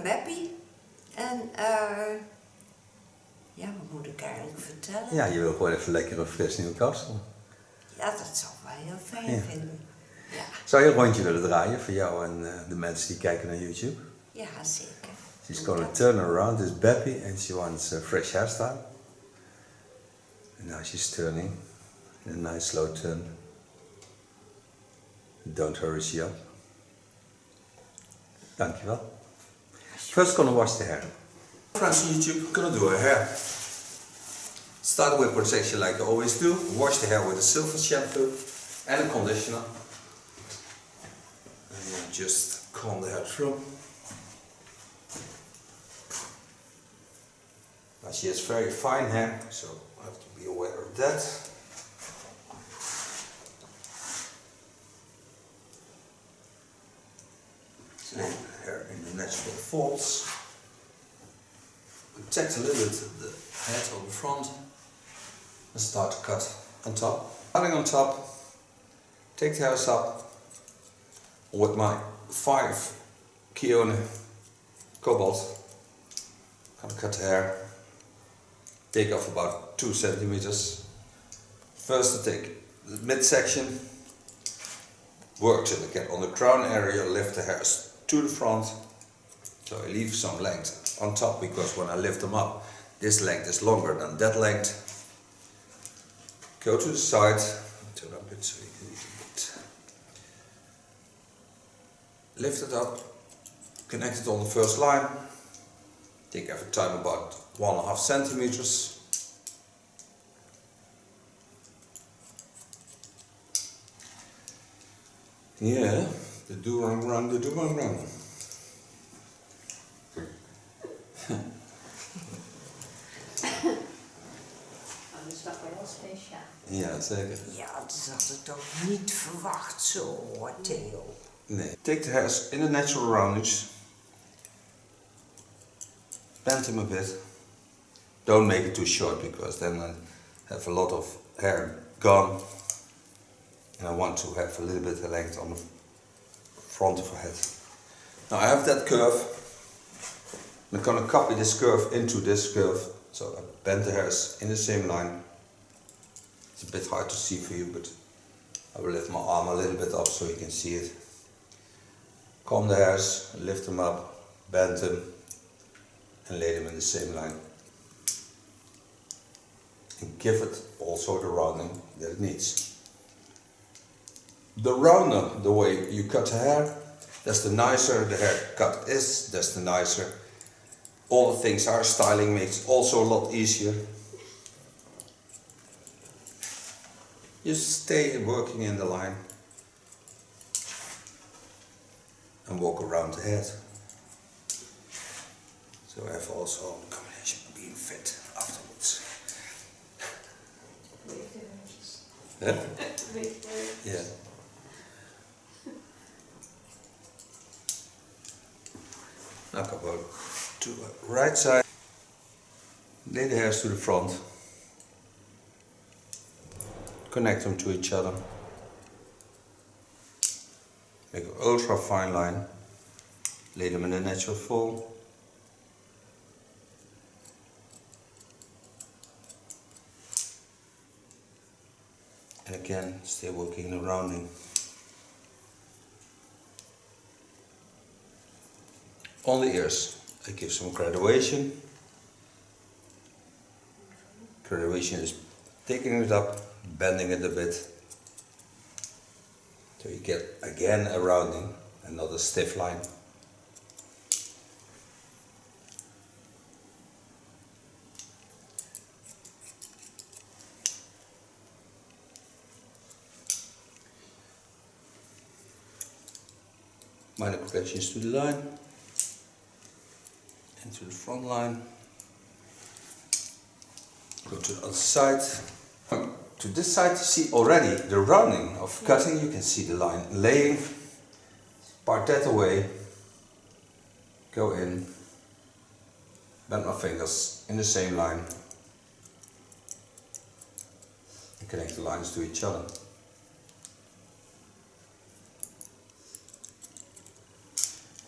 Beppy. En ja, wat moet ik eigenlijk vertellen? Ja, je wil gewoon even lekker een fris nieuwe kapsel. Ja, dat zou ik wel heel fijn vinden. Ja. Zou je een rondje willen draaien voor jou en de mensen die kijken naar YouTube? Ja, zeker. She's gonna turn around, this Beppy, and she wants a fresh hairstyle. And now she's turning in a nice slow turn. Don't hurry she up. Dankjewel. First gonna wash the hair. Friends on YouTube, gonna do her hair. Start with protection like you always do. Wash the hair with a silver shampoo and a conditioner. And then just comb the hair through. Now she has very fine hair, so I have to be aware of that. So the hair in the natural folds. Protect a little bit the head on the front and start to cut on top. Cutting on top, take the hairs up with my 5 Kione Cobalt. Gonna cut the hair, take off about 2 centimeters. First I take the midsection, work till I get on the crown area, lift the hairs to the front, so I leave some length on top because when I lift them up, this length is longer than that length. Go to the side, turn up a bit so you can leave a bit. Lift it up, connect it on the first line, take every time about 1.5 centimeters. Yeah, the do-rang-rang, the do-rang-rang. Dat is toch wel speciaal. Ja, zeker. Ja, dat had ik toch niet verwacht zo, hoor, Theo. Nee. Take the hairs in the natural roundage. Bend them a bit. Don't make it too short because then I have a lot of hair gone. And I want to have a little bit of length on the front of her head. Now I have that curve. I'm going to copy this curve into this curve. So I bend the hairs in the same line. It's a bit hard to see for you, but I will lift my arm a little bit up so you can see it. Comb the hairs, lift them up, bend them, and lay them in the same line. And give it also the rounding that it needs. The rounder the way you cut the hair, that's the nicer the haircut is, that's the nicer. All the things our styling makes also a lot easier. Just stay working in the line and walk around the head. So I have also a combination of being fit afterwards. Yeah? Yeah. Now go to the right side. Lay the hairs to the front. Connect them to each other. Make an ultra fine line. Lay them in a natural fold. And again, stay working the rounding. On the ears, I give some graduation. Graduation is taking it up, bending it a bit. So you get again a rounding and not a stiff line. Minor corrections to the line. To the front line, go to the other side. To this side you see already the rounding of cutting, you can see the line laying. Part that away, go in, bend my fingers in the same line and connect the lines to each other.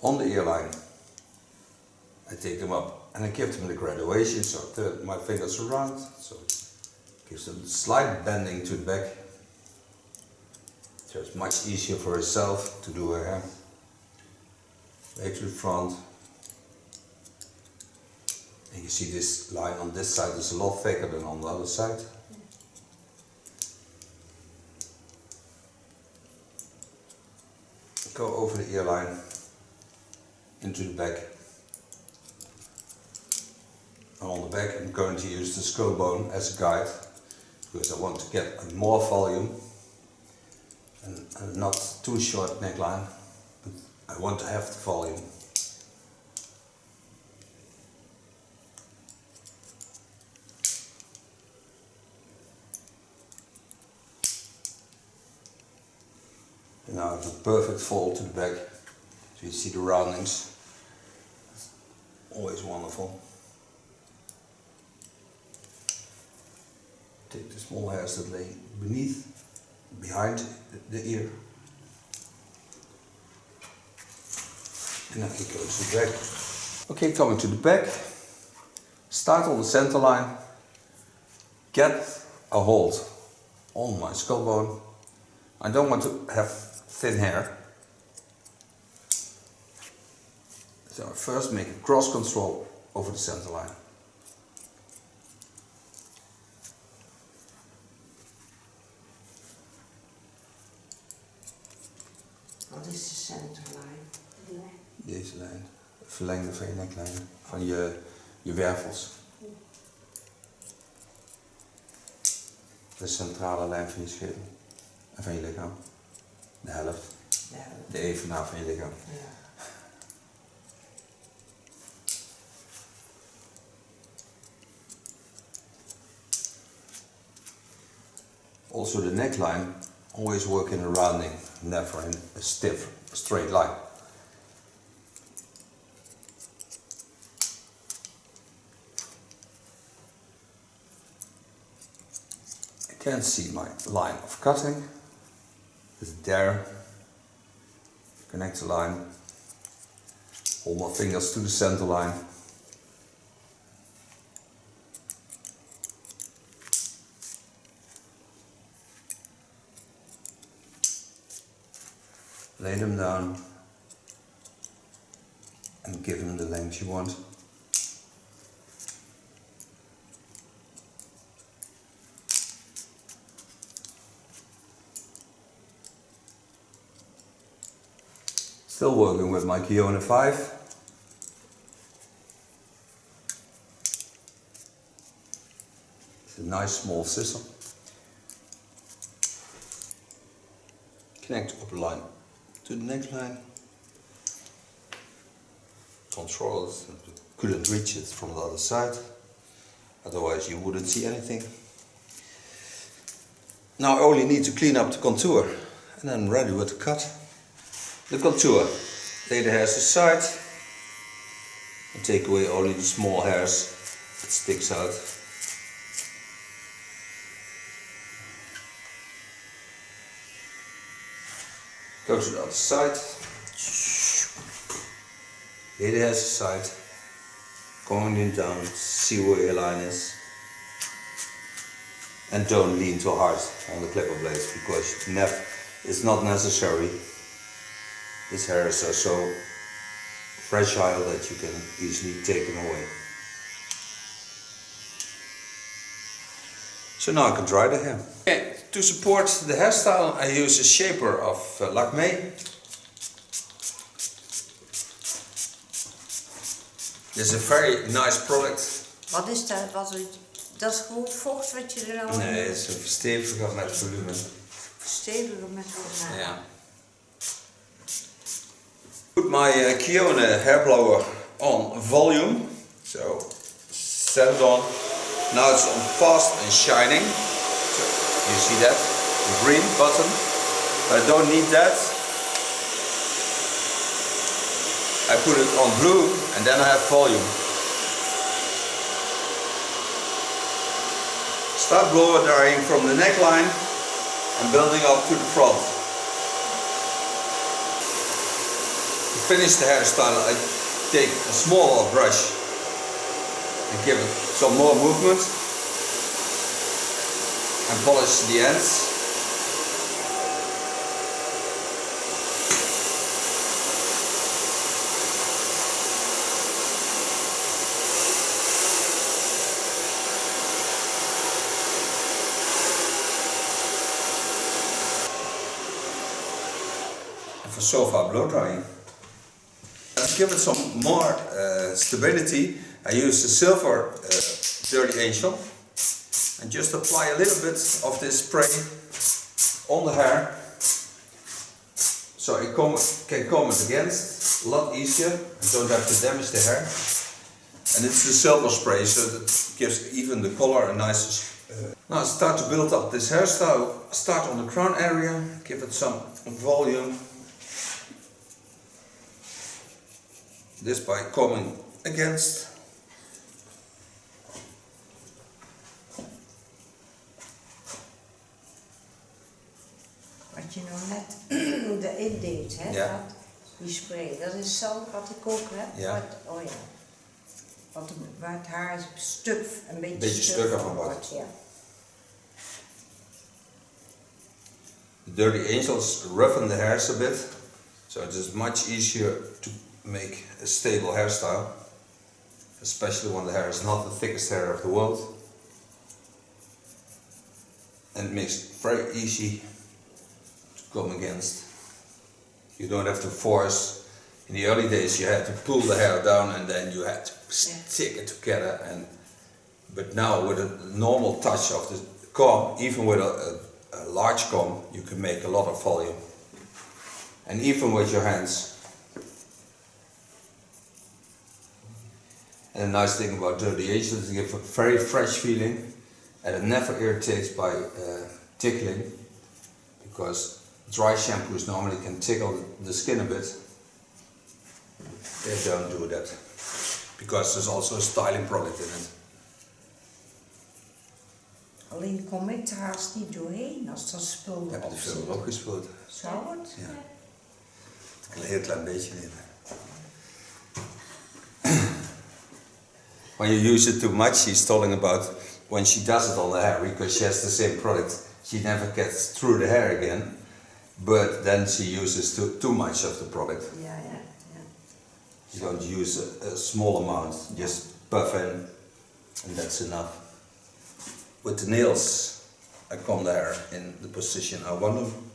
On the ear line, I take them up and I give them the graduation, so I turn my fingers around, so it gives them a slight bending to the back. So it's much easier for herself to do her hair. Back to the front. And you see this line on this side is a lot thicker than on the other side. Go over the ear line into the back. And on the back I'm going to use the skull bone as a guide because I want to get more volume and not too short neckline, but I want to have the volume. And now I have a perfect fold to the back, so you see the roundings. It's always wonderful. Take the small hairs that lay behind the ear. And now you go to the back. Okay, coming to the back. Start on the center line. Get a hold on my skull bone. I don't want to have thin hair. So I first make a cross control over the center line. Wat is de centerline? Deze lijn, het verlengde van je neckline, van je wervels. De centrale lijn van je schedel en van je lichaam. De helft. De evenaar van je lichaam. Ja. Also the neckline, always work in a rounding, never in a stiff, straight line. I can see my line of cutting. It's there. Connect the line. Hold my fingers to the center line. Lay them down and give them the length you want. Still working with my Kiona 5. It's a nice small scissor. Connect the upper line to the neckline. Control it, couldn't reach it from the other side, otherwise you wouldn't see anything. Now I only need to clean up the contour and I'm ready with the cut. The contour, lay the hairs aside and take away only the small hairs that sticks out. Go to the other side, lay the hairs aside, going in down, see where your line is, and don't lean too hard on the clipper blades because it's not necessary. These hairs are so fragile that you can easily take them away. So now I can dry the hair. Okay, to support the hairstyle I use a shaper of Lakme. This is a very nice product. Wat is dat? Dat is gewoon vocht wat je er nou in... Nee, het is een versteviger met volume. Versteviger met volume. Ja. Put my Kiona hair blower on volume. So set it on. Now it's on fast and shining. So you see that? The green button. But I don't need that. I put it on blue and then I have volume. Start blower drying from the neckline and building up to the front. To finish the hairstyle I take a smaller brush and give it some more movement and polish the ends. For sofa blow drying. To give it some more stability, I use the silver Dirty Angel and just apply a little bit of this spray on the hair so it can comb it against a lot easier and don't have to damage the hair. And it's the silver spray, so that gives even the color a nice. Now start to build up this hairstyle. Start on the crown area, give it some volume. This by combing against. Wat je nou net erin deed, hè? Ja. Dat, die spray, dat is zo wat ik ook heb. Ja. Wat, oh ja. Waar het haar een beetje stugger van wordt. Ja. The Dirty Angels roughen the hairs a bit, so it is much easier to make a stable hairstyle, especially when the hair is not the thickest hair of the world, and it makes it very easy to comb against. You don't have to force. In the early days you had to pull the hair down and then you had to stick it together, but now with a normal touch of the comb, even with a large comb, you can make a lot of volume, and even with your hands. And the nice thing about Dirty Angel is it gives a very fresh feeling and it never irritates by tickling, because dry shampoos normally can tickle the skin a bit. They don't do that, because there's also a styling product in it. Alleen kom ik er haast niet doorheen als dat spul Heb je erop de film zit. ook gespoeld? Zou het? Ja. Een heel klein beetje in. When you use it too much, she's talking about when she does it on the hair, because she has the same product, she never gets through the hair again, but then she uses too much of the product. Ja. You don't use a small amount, just buff in, and that's enough. With the nails, I comb the hair in the position I want them.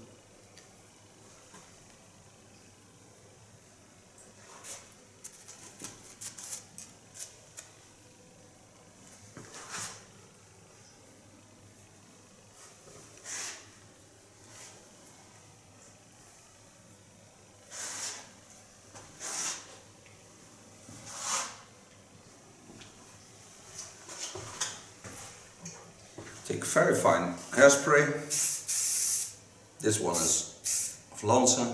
Take very fine hairspray. This one is of Lanza.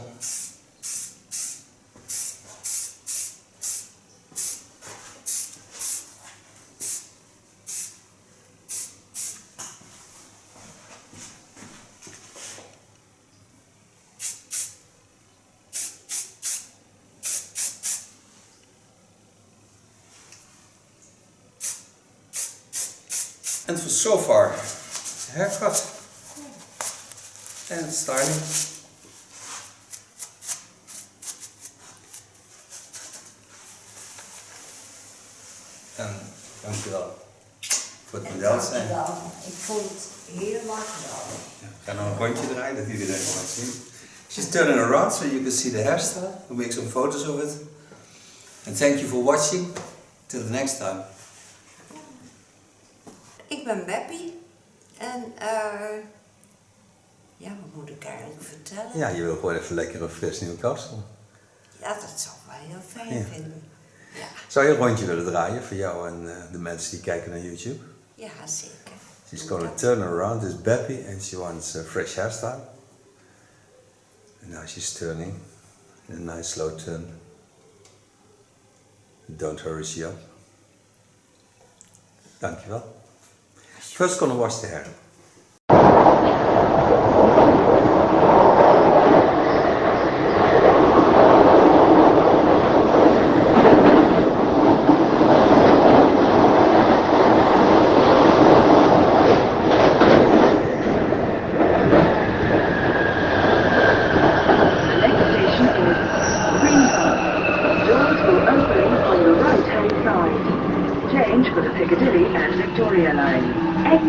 And for so far, haircut and styling. En dankjewel voor het model zijn. Ik vond het helemaal geweldig. Ik ga nog een rondje draaien dat iedereen kan zien. She's turning around so you can see the hairstyle. We'll make some photos of it. And thank you for watching. Till the next time. Ik ben Beppy en ja, wat moet ik eigenlijk vertellen? Ja, je wil gewoon even lekker een fris nieuwe kapsel. Ja, dat zou ik wel heel fijn vinden. Ja. Zou je een rondje willen draaien voor jou en de mensen die kijken naar YouTube? Ja, zeker. She's gonna turn around, this Beppy, and she wants a fresh hairstyle. And now she's turning in a nice slow turn. Don't hurry she up. Dankjewel. First gonna wash the hair. for the Piccadilly and Victoria lines. Exit